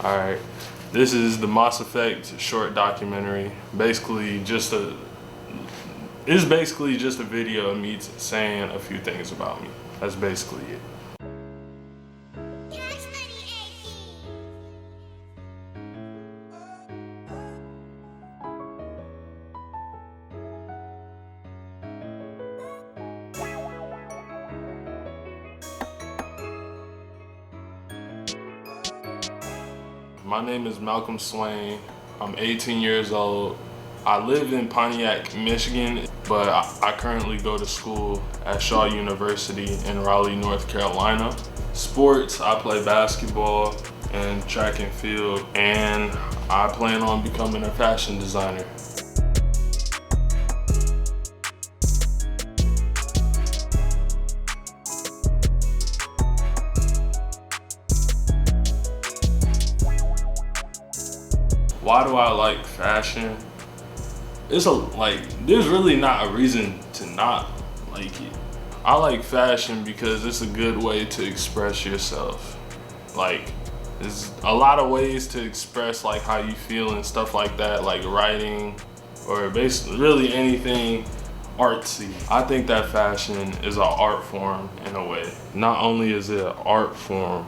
Alright, this is the MASEFFECT short documentary. It's basically just a video of me saying a few things about me. That's basically it. My name is Malcolm Swayne. I'm 18 years old. I live in Pontiac, Michigan, but I currently go to school at Shaw University in Raleigh, North Carolina. Sports, I play basketball and track and field, and I plan on becoming a fashion designer. Why do I like fashion? There's really not a reason to not like it. I like fashion because it's a good way to express yourself. There's a lot of ways to express how you feel and stuff like that, like writing or basically really anything artsy. I think that fashion is an art form in a way. Not only is it an art form,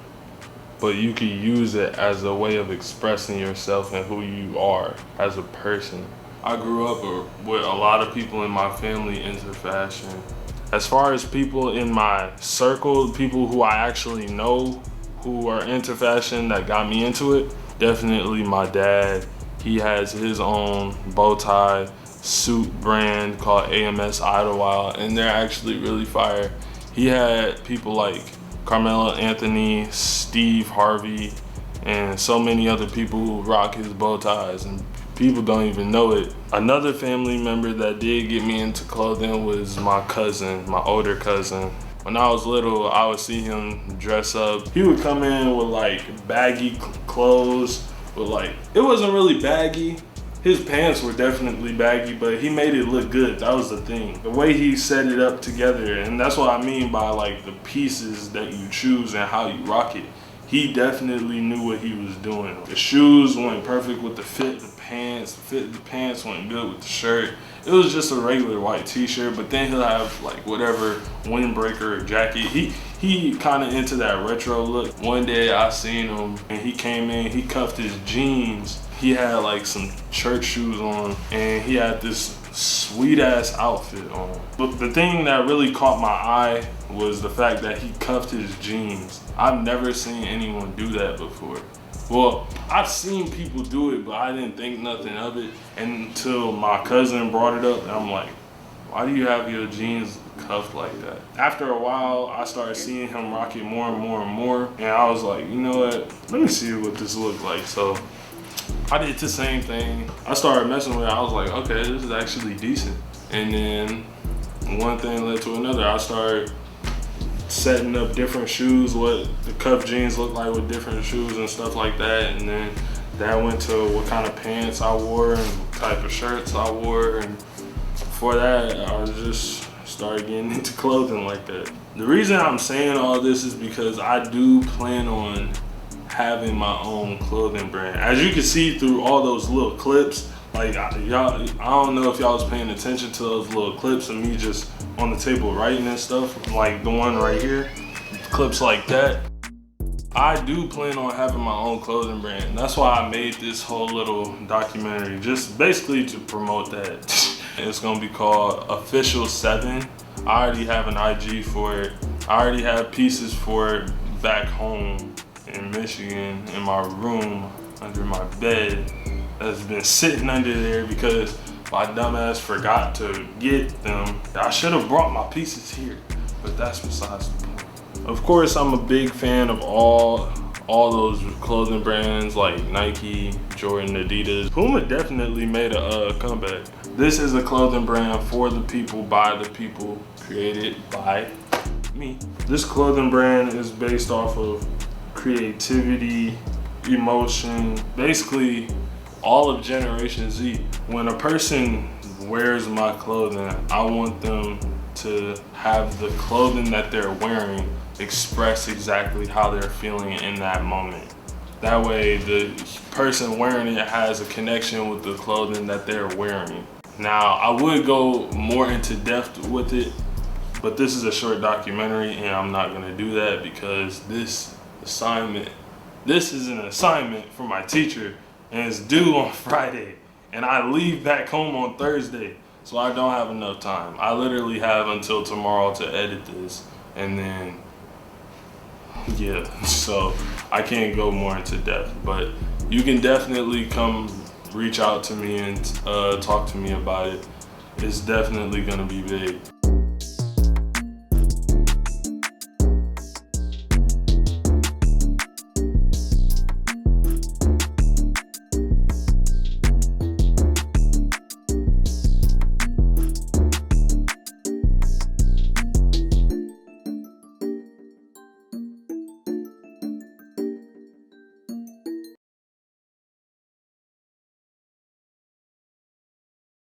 but you can use it as a way of expressing yourself and who you are as a person. I grew up with a lot of people in my family into fashion. As far as people in my circle, people who I actually know who are into fashion that got me into it, definitely my dad. He has his own bow tie suit brand called AMS Idlewild, and they're actually really fire. He had people like Carmelo Anthony, Steve Harvey, and so many other people who rock his bow ties, and people don't even know it. Another family member that did get me into clothing was my cousin, my older cousin. When I was little, I would see him dress up. He would come in with baggy clothes, but it wasn't really baggy. His pants were definitely baggy, but he made it look good. That was the thing. The way he set it up together, and that's what I mean by the pieces that you choose and how you rock it. He definitely knew what he was doing. The shoes went perfect with the fit, the pants went good with the shirt. It was just a regular white t-shirt, but then he'll have whatever windbreaker jacket. He kind of into that retro look. One day I seen him and he came in, he cuffed his jeans. He had some church shoes on, and he had this sweet ass outfit on. But the thing that really caught my eye was the fact that he cuffed his jeans. I've never seen anyone do that before. Well, I've seen people do it, but I didn't think nothing of it until my cousin brought it up, and I'm like, why do you have your jeans cuffed like that? After a while, I started seeing him rock it more and more and more, and I was like, you know what? Let me see what this looks like. So I did the same thing. I started messing with it. I was like, okay, this is actually decent. And then one thing led to another. I started setting up different shoes, what the cuff jeans look like with different shoes and stuff like that. And then that went to what kind of pants I wore and what type of shirts I wore. And before that, I just started getting into clothing like that. The reason I'm saying all this is because I do plan on having my own clothing brand. As you can see through all those little clips, I don't know if y'all was paying attention to those little clips of me just on the table writing and stuff, like the one right here, clips like that. I do plan on having my own clothing brand. That's why I made this whole little documentary, just basically to promote that. It's gonna be called Official 7. I already have an IG for it. I already have pieces for it back home in Michigan in my room under my bed that's been sitting under there because my dumbass forgot to get them. I should have brought my pieces here, but that's besides the point. Of course, I'm a big fan of all those clothing brands like Nike, Jordan, Adidas. Puma definitely made a comeback. This is a clothing brand for the people, by the people, created by me. This clothing brand is based off of creativity, emotion, basically all of Generation Z. When a person wears my clothing, I want them to have the clothing that they're wearing express exactly how they're feeling in that moment. That way the person wearing it has a connection with the clothing that they're wearing. Now, I would go more into depth with it, but this is a short documentary and I'm not gonna do that because this is an assignment for my teacher and it's due on Friday and I leave back home on Thursday, so I don't have enough time. I literally have until tomorrow to edit this, and then yeah, so I can't go more into depth, but you can definitely come reach out to me and talk to me about it. It's definitely gonna be big.